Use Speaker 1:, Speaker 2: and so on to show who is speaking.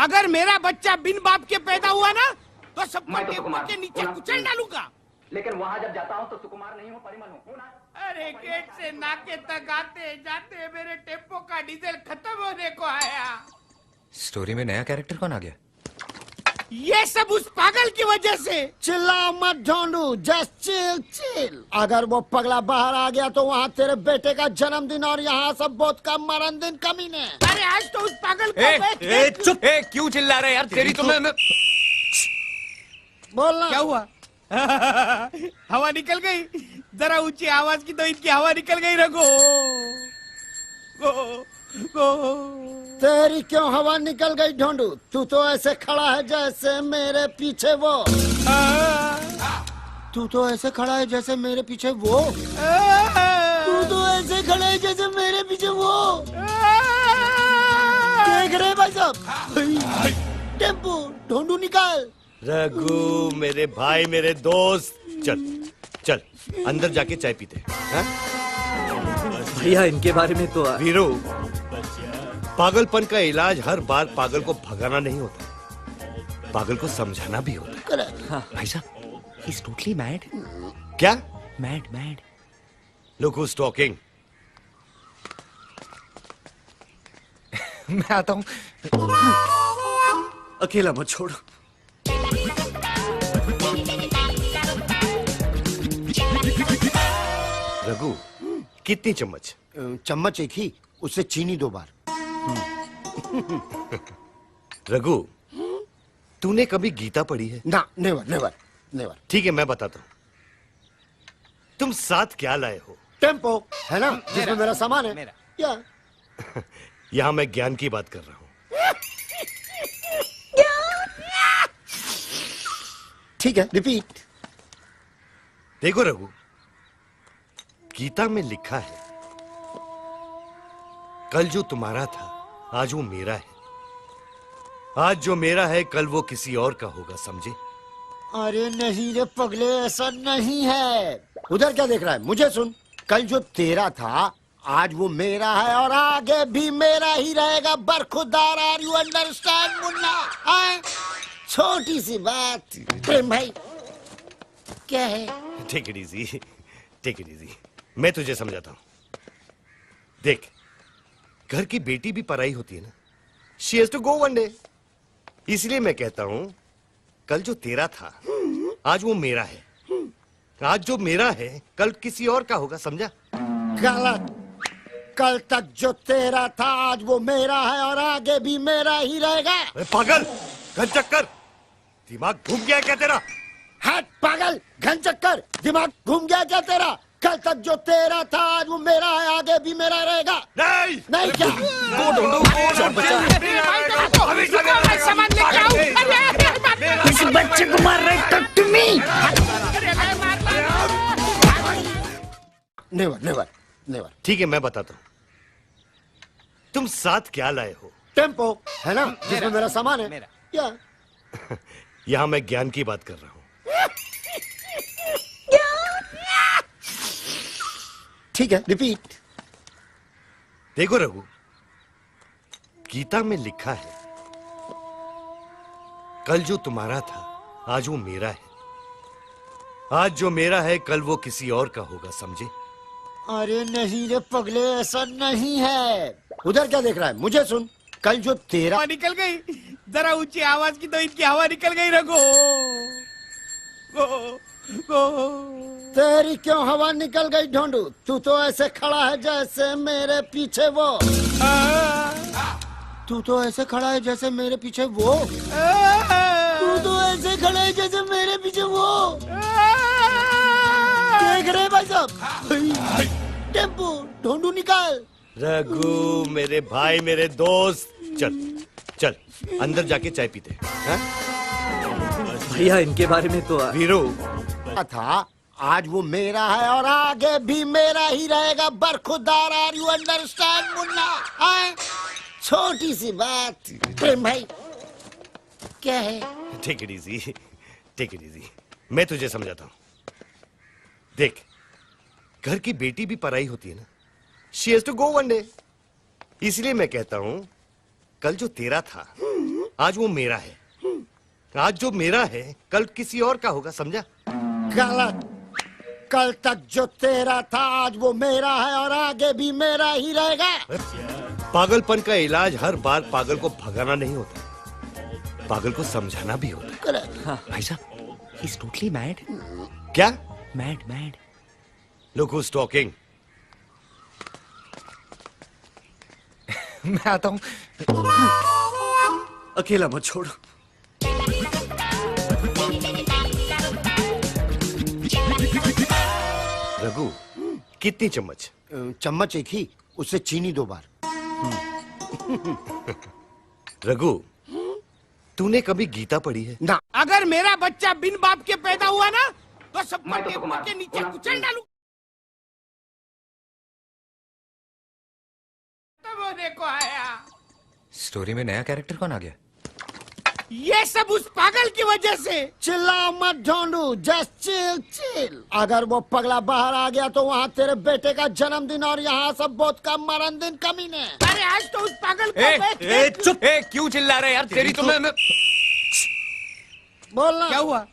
Speaker 1: अगर मेरा बच्चा बिन बाप के पैदा हुआ ना तो सबको
Speaker 2: मैं तो
Speaker 1: टेबल
Speaker 2: सुकुमार
Speaker 1: के नीचे
Speaker 2: हूँ।
Speaker 1: कुचल डालूंगा।
Speaker 2: लेकिन वहाँ जब जाता हूँ तो सुकुमार नहीं हूँ, परिमल हूँ ना।
Speaker 1: अरे गेट से नाके तक आते जाते मेरे टेम्पो का डीजल खत्म होने को आया।
Speaker 3: स्टोरी में नया कैरेक्टर कौन आ गया?
Speaker 1: ये सब उस पागल की वजह से।
Speaker 4: चिल्लाओ मत ढोंडू, जस्ट चिल चिल। अगर वो पगला बाहर आ गया तो वहाँ तेरे बेटे का जन्मदिन और यहाँ सब बहुत का मरण दिन कमीने।
Speaker 1: अरे आज तो उस पागल को
Speaker 3: चुप! क्यों चिल्ला रहे यार? तेरी तो मैं
Speaker 4: बोलना।
Speaker 1: क्या हुआ? हवा निकल गई। जरा ऊंची आवाज की तो इनकी हवा निकल गई। रघु
Speaker 4: तेरी क्यों हवा निकल गई ढोंडू? तू तो ऐसे खड़ा है जैसे मेरे पीछे वो। तू तो ऐसे खड़ा है जैसे मेरे पीछे वो। तू तो ऐसे खड़ा है जैसे मेरे पीछे वो। देख रहे भाई साहब? टेम्पो ढोंडू निकाल।
Speaker 5: रघु मेरे भाई, मेरे दोस्त, चल चल अंदर जाके चाय पीते हैं।
Speaker 6: भैया इनके बारे में तो
Speaker 5: वीरू, पागलपन का इलाज हर बार पागल को भगाना नहीं होता, पागल को समझाना भी होता है।
Speaker 3: हाँ। भाई साहब, ही इज टोटली मैड।
Speaker 5: क्या?
Speaker 3: मैड।
Speaker 5: Look who's talking.
Speaker 3: मैं आता हूँ।
Speaker 6: अकेला मत छोड़ो।
Speaker 5: रघु, कितनी चम्मच?
Speaker 4: चम्मच एक ही, उससे चीनी 2 बार।
Speaker 5: रघु, तूने कभी गीता पढ़ी है?
Speaker 4: ना, नेवर नेवर नेवर।
Speaker 5: ठीक है, मैं बताता हूँ। तुम साथ क्या लाए हो?
Speaker 4: टेम्पो है ना, जिसमें मेरा सामान है।
Speaker 1: मेरा।
Speaker 4: या
Speaker 5: यहाँ मैं ज्ञान की बात कर रहा हूँ।
Speaker 4: ठीक है, रिपीट।
Speaker 5: देखो रघु, गीता में लिखा है, कल जो तुम्हारा था आज वो मेरा है, आज जो मेरा है कल वो किसी और का होगा, समझे?
Speaker 4: अरे नहीं रे पगले, ऐसा नहीं है। उधर क्या देख रहा है? मुझे सुन। कल जो तेरा था आज वो मेरा है और आगे भी मेरा ही रहेगा। बरखुरदार, आर यू अंडरस्टैंड मुन्ना? छोटी सी बात। प्रेम भाई क्या है?
Speaker 5: Take it easy, take it easy. मैं तुझे समझाता हूं। देख, घर की बेटी भी पराई होती है ना। She has to go one day. इसलिए मैं कहता हूं, कल जो तेरा था आज वो मेरा है, आज जो मेरा है कल किसी और का होगा, समझा?
Speaker 4: गलत। कल तक जो तेरा था आज वो मेरा है और आगे भी मेरा ही रहेगा।
Speaker 5: अरे पागल, घन चक्कर, दिमाग घूम गया क्या तेरा?
Speaker 4: हट पागल, घन चक्कर, दिमाग घूम गया क्या तेरा? कल तक जो तेरा था आज वो मेरा है, आगे भी मेरा रहेगा।
Speaker 5: नहीं,
Speaker 4: नहीं क्या?
Speaker 1: इस बच्चे को मार रहे तुम्हें।
Speaker 4: Never never never.
Speaker 5: ठीक है, मैं बताता हूं। तुम साथ क्या लाए हो?
Speaker 4: टेम्पो है ना, जिसमें मेरा सामान है।
Speaker 1: मेरा।
Speaker 4: या
Speaker 5: यहां मैं ज्ञान की बात कर रहा हूं।
Speaker 4: ठीक है, रिपीट।
Speaker 5: देखो रघु, गीता में लिखा है, कल जो तुम्हारा था आज वो मेरा है, आज जो मेरा है कल वो किसी और का होगा, समझे?
Speaker 4: अरे नहीं रे पगले, ऐसा नहीं है। उधर क्या देख रहा है? मुझे सुन। कल जो तेरा
Speaker 1: हवा निकल गई। जरा ऊंची आवाज की तो इनकी हवा निकल गई। रघु
Speaker 4: तेरी क्यों हवा निकल गई ढोंडू? तू तो ऐसे खड़ा है जैसे मेरे पीछे वो। तू तो ऐसे खड़ा है जैसे मेरे पीछे वो। तू तो ऐसे खड़ा है जैसे मेरे पीछे वो। देख रहे भाई साहब? टेम्पो ढोंडू निकाल।
Speaker 5: रघु मेरे भाई, मेरे दोस्त, चल चल अंदर जाके चाय पीते हैं।
Speaker 6: भैया इनके बारे में तो
Speaker 5: वीरू,
Speaker 4: था आज वो मेरा है और आगे भी मेरा ही रहेगा। बरखुरदार, आर यू अंडरस्टैंड मुन्ना? छोटी सी बात। प्रेम भाई क्या है?
Speaker 5: Take it easy, take it easy. मैं तुझे समझाता हूं। देख, घर की बेटी भी पराई होती है ना। She has to go one day. इसलिए मैं कहता हूं, कल जो तेरा था आज वो मेरा है। आज जो मेरा है कल किसी और का होगा, समझा?
Speaker 4: गलत। कल तक जो तेरा था आज वो मेरा है और आगे भी मेरा ही रहेगा।
Speaker 5: पागलपन का इलाज हर बार पागल को भगाना नहीं होता, पागल को समझाना भी होता है।
Speaker 4: Correct.
Speaker 3: भाई साहब, he's totally mad.
Speaker 5: क्या?
Speaker 3: Mad, mad.
Speaker 5: Look who's talking.
Speaker 3: मैं आता हूँ।
Speaker 6: अकेला मत छोड़ो।
Speaker 5: रघु, कितनी चम्मच?
Speaker 4: चम्मच एक ही, उससे चीनी 2 बार।
Speaker 5: रघु, तूने कभी गीता पढ़ी है?
Speaker 4: ना।
Speaker 1: अगर मेरा बच्चा बिन बाप के पैदा हुआ ना तो सबको
Speaker 2: मैं तो
Speaker 1: टेबल
Speaker 2: सुकुमार
Speaker 1: के नीचे
Speaker 2: हूँ।
Speaker 1: कुचल डालू। तब वो देखो आया।
Speaker 3: स्टोरी में नया कैरेक्टर कौन आ गया?
Speaker 1: ये सब उस पागल की वजह से।
Speaker 4: चिल्लाओ मत ढूंढू, जस्ट चिल चिल। अगर वो पगला बाहर आ गया तो वहाँ तेरे बेटे का जन्मदिन और यहाँ सब बहुत का मरण दिन कमीने।
Speaker 1: अरे आज तो उस पागल को
Speaker 3: ए, चुप! क्यों चिल्ला रहे यार? तेरी तो मैं
Speaker 4: बोलना।
Speaker 1: क्या हुआ?